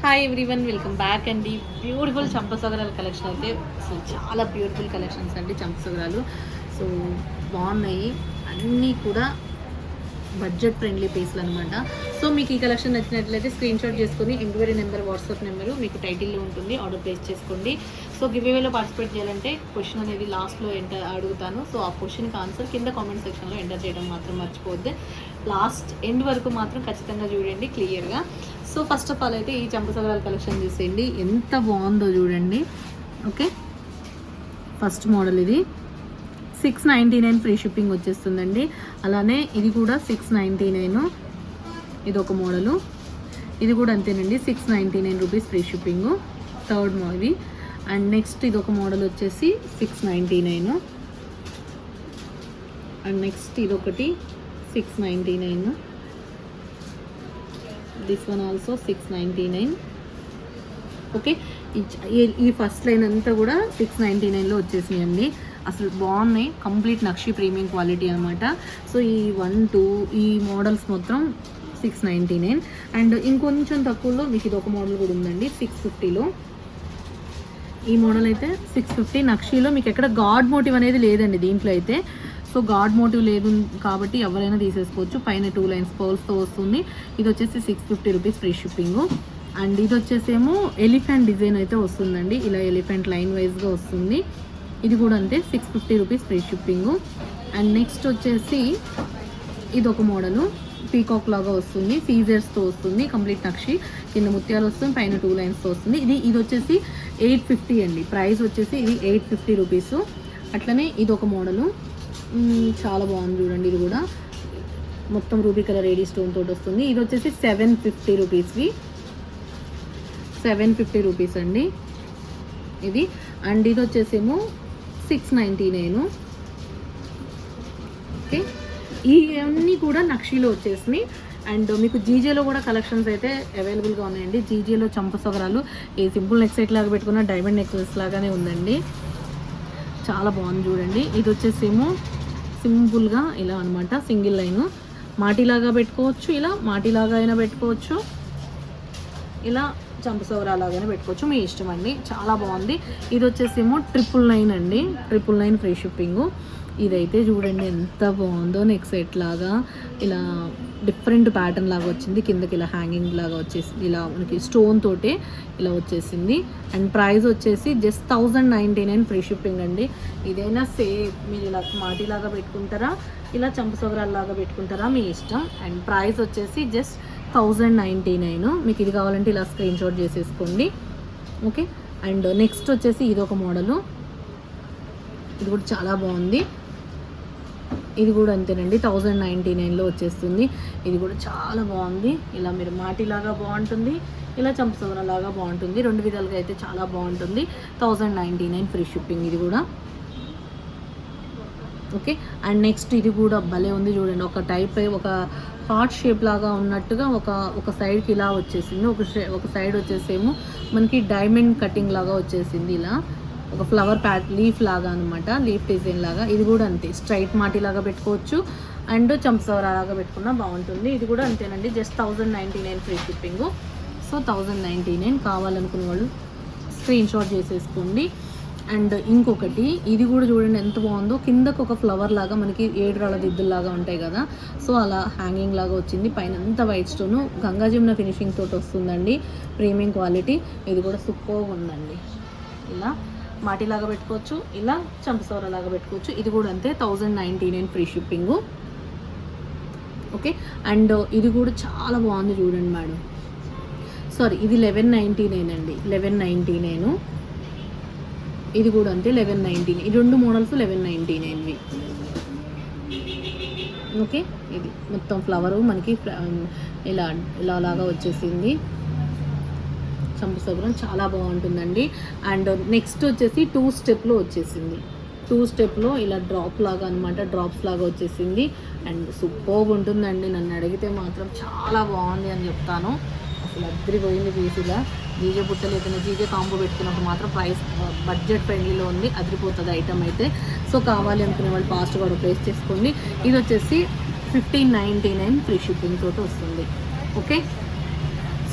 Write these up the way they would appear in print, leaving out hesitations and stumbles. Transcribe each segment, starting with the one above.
Hi everyone, welcome back అండి. Beautiful చంపసగరాల collection అయితే అసలు చాలా బ్యూటిఫుల్ కలెక్షన్స్ అండి. చంపసగరాలు సో బాగున్నాయి, అన్నీ కూడా బడ్జెట్ ఫ్రెండ్లీ పీస్లు అనమాట. సో మీకు ఈ కలెక్షన్ నచ్చినట్లయితే స్క్రీన్ షాట్ చేసుకొని ఎంక్వైరీ నెంబర్, వాట్సాప్ నెంబరు మీకు టైటిల్లో ఉంటుంది, ఆర్డర్ ప్లేస్ చేసుకోండి. సో గివ్వేలో పార్టిసిపేట్ చేయాలంటే క్వశ్చన్ అనేది లాస్ట్లో అడుగుతాను. సో ఆ క్వశ్చన్కి ఆన్సర్ కింద కామెంట్ సెక్షన్లో ఎంటర్ చేయడం మాత్రం మర్చిపోవద్దు. లాస్ట్ ఎండ్ వరకు మాత్రం ఖచ్చితంగా చూడండి క్లియర్గా. సో ఫస్ట్ ఆఫ్ ఆల్ అయితే ఈ చంపసగరాల కలెక్షన్ చూసేయండి, ఎంత బాగుందో చూడండి. ఓకే, ఫస్ట్ మోడల్ ఇది 699 ఫ్రీ షిప్పింగ్ వచ్చేస్తుందండి. అలానే ఇది కూడా 699, ఇది ఒక మోడలు, ఇది కూడా అంతేనండి 699 రూపీస్ ఫ్రీ షిప్పింగ్. థర్డ్ ఇది. అండ్ నెక్స్ట్ ఇది ఒక మోడల్ వచ్చేసి 699. అండ్ నెక్స్ట్ ఇది ఒకటి 699. This one also 699. ఓకే, ఈ ఫస్ట్ లైన్ అంతా కూడా 699లో వచ్చేసినాయండి. అసలు బాగున్నాయి, కంప్లీట్ నక్షి ప్రీమియం క్వాలిటీ అనమాట. సో ఈ 1, 2 ఈ మోడల్స్ మొత్తం 699. అండ్ ఇంకొంచెం తక్కువలో మీకు ఇది ఒక మోడల్ కూడా ఉందండి 650లో. ఈ మోడల్ అయితే 650 నక్షిలో. మీకు ఎక్కడ గాడ్ మోటివ్ అనేది లేదండి దీంట్లో అయితే. సో గాడ్ మోటివ్ లేదు కాబట్టి ఎవరైనా తీసేసుకోవచ్చు. పైన 2 లైన్స్ పర్ల్స్తో వస్తుంది. ఇది వచ్చేసి 650 రూపీస్ ఫ్రీ షిప్పింగ్. అండ్ ఇది వచ్చేసేమో ఎలిఫెంట్ డిజైన్ అయితే వస్తుందండి, ఇలా ఎలిఫెంట్ లైన్ వైజ్గా వస్తుంది. ఇది కూడా అంతే 650 rupees free shipping. And next వచ్చేసి ఇది ఒక మోడలు పీకాక్ లాగా వస్తుంది, సీజర్స్తో వస్తుంది, కంప్లీట్ నక్షి, కింద ముత్యాలు వస్తుంది, పైన 2 లైన్స్తో వస్తుంది. ఇది వచ్చేసి 850 అండి. ప్రైస్ వచ్చేసి ఇది 850 రూపీస్. అట్లనే ఇది ఒక మోడలు చాలా బాగుంది చూడండి. ఇది కూడా మొత్తం రూబీ కలర్ ఏడీ స్టోన్ తోటి వస్తుంది. ఇది వచ్చేసి 750 రూపీస్వి, 750 రూపీస్ అండి ఇది. అండ్ ఇది వచ్చేసేమో 699. ఓకే, ఇవన్నీ కూడా నక్షిలో వచ్చేసినాయి. అండ్ మీకు జీజేలో కూడా కలెక్షన్స్ అయితే అవైలబుల్గా ఉన్నాయండి. జీజేలో చంపసగరాలు ఈ సింపుల్ నెక్ సెట్ లాగా పెట్టుకున్న డైమండ్ నెక్లెస్ లాగానే ఉందండి, చాలా బాగుంది చూడండి. ఇది వచ్చేసేమో సింపుల్గా ఇలా అనమాట, సింగిల్ లైన్ మాటిలాగా పెట్టుకోవచ్చు, ఇలా మాటిలాగా అయినా పెట్టుకోవచ్చు, ఇలా చంపసవరాలాగానే పెట్టుకోవచ్చు, మీ ఇష్టం అండి. చాలా బాగుంది. ఇది వచ్చేసేమో 999 అండి, 999 ఫ్రీ షిప్పింగ్. ఇదైతే చూడండి ఎంత బాగుందో, నెక్ సెట్ లాగా ఇలా డిఫరెంట్ ప్యాటర్న్ లాగా వచ్చింది, కిందకి ఇలా హ్యాంగింగ్ లాగా వచ్చేసింది, ఇలా మనకి స్టోన్ తోటే ఇలా వచ్చేసింది. అండ్ ప్రైస్ వచ్చేసి జస్ట్ 1099 ఫ్రీ షిప్పింగ్ అండి. ఇదైనా సేమ్ మీరు ఇలా మాటిలాగా పెట్టుకుంటారా, ఇలా చంపసవరాల్లాగా పెట్టుకుంటారా, మీ ఇష్టం. అండ్ ప్రైస్ వచ్చేసి జస్ట్ 1099. మీకు ఇది కావాలంటే ఇలా స్క్రీన్ షాట్ చేసేసుకోండి. ఓకే, అండ్ నెక్స్ట్ వచ్చేసి ఇది ఒక మోడలు, ఇది కూడా చాలా బాగుంది. ఇది కూడా అంతేనండి 1099లో వచ్చేస్తుంది. ఇది కూడా చాలా బాగుంది, ఇలా మీరు మాటిలాగా బాగుంటుంది, ఇలా చంపసవరాలాగా బాగుంటుంది, రెండు విధాలుగా అయితే చాలా బాగుంటుంది. 1099 ఫ్రీ షిప్పింగ్ ఇది కూడా. ఓకే, అండ్ నెక్స్ట్ ఇది కూడా భలే ఉంది చూడండి, ఒక టైప్ ఒక హార్ట్ షేప్ లాగా ఉన్నట్టుగా ఒక సైడ్కి ఇలా వచ్చేసింది, ఒక సైడ్ వచ్చేసేమో మనకి డైమండ్ కటింగ్ లాగా వచ్చేసింది, ఇలా ఒక ఫ్లవర్ లీఫ్ లాగా అనమాట, లీఫ్ డిజైన్ లాగా. ఇది కూడా అంతే స్ట్రైట్ మాటి లాగా పెట్టుకోవచ్చు, అండ్ చంపసవరా లాగా పెట్టుకున్నా బాగుంటుంది. ఇది కూడా అంతేనండి, జస్ట్ 1099 ఫ్రీ షిప్పింగ్. సో 1099 కావాలనుకునే వాళ్ళు స్క్రీన్ షాట్ చేసేసుకోండి. అండ్ ఇంకొకటి ఇది కూడా చూడండి ఎంత బాగుందో, కిందకు ఒక ఫ్లవర్ లాగా మనకి 7 రాళ్ళ దిద్దుల్లాగా ఉంటాయి కదా, సో అలా హ్యాంగింగ్ లాగా వచ్చింది. పైన అంతా white stone Ganga Jamuna finishing తోటి వస్తుందండి, ప్రీమియం క్వాలిటీ. ఇది కూడా సూపర్గా ఉందండి, ఇలా మాటిలాగా పెట్టుకోవచ్చు, ఇలా చంపసవరలాగా పెట్టుకోవచ్చు. ఇది కూడా అంతే 1099 ఫ్రీ షిప్పింగు. ఓకే, అండ్ ఇది కూడా చాలా బాగుంది చూడండి మేడం, సారీ ఇది 1199 అండి, 1199. ఇది కూడా అంతే 1199. ఈ రెండు మోడల్స్ 1199వి. ఓకే, ఇది మొత్తం ఫ్లవరు మనకి ఇలా లాగా వచ్చేసింది, చంపసవరం చాలా బాగుంటుందండి. అండ్ నెక్స్ట్ వచ్చేసి 2 స్టెప్లో వచ్చేసింది, 2 స్టెప్లో ఇలా డ్రాప్ లాగా అనమాట, డ్రాప్స్ లాగా వచ్చేసింది. అండ్ సూపర్గా ఉంటుందండి, నన్ను అడిగితే మాత్రం చాలా బాగుంది అని చెప్తాను. అసలు అదిరిపోయింది పీసుగా. జీజే బుట్టలు ఏదైనా జీజే కాంబో పెట్టుకున్నప్పుడు మాత్రం ప్రైస్ బడ్జెట్ ఫ్రెండ్లీలో ఉంది, అదిరిపోతుంది ఐటమ్ అయితే. సో కావాలి అనుకునే వాళ్ళు ఫాస్ట్గా కూడా ప్లేస్ చేసుకోండి. ఇది వచ్చేసి 1599 ఫ్రీ షిప్పింగ్ తోటి వస్తుంది. ఓకే,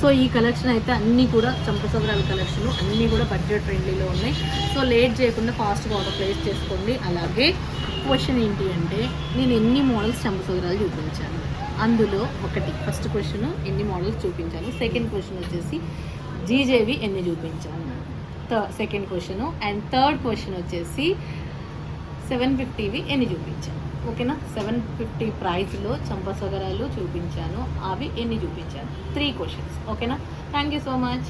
సో ఈ కలెక్షన్ అయితే అన్నీ కూడా చంపసవరాల కలెక్షన్ అన్నీ కూడా బడ్జెట్ ఫ్రెండ్లీలో ఉన్నాయి. సో లేట్ చేయకుండా ఫాస్ట్గా ఆర్డర్ ప్లేస్ చేసుకోండి. అలాగే క్వశ్చన్ ఏంటి అంటే నేను ఎన్ని మోడల్స్ చంపసవరాలు చూపించాను, అందులో ఒకటి ఫస్ట్ క్వశ్చన్ ఎన్ని మోడల్స్ చూపించాను, సెకండ్ క్వశ్చన్ వచ్చేసి జీజేవి ఎన్ని చూపించాను, second question. And third question వచ్చేసి 750వి ఎన్ని చూపించాను. ఓకేనా, 750 ప్రైస్లో చంపసగరాలు చూపించాను, అవి ఎన్ని చూపించాను. 3 క్వశ్చన్స్. ఓకేనా, థ్యాంక్ యూ సో మచ్.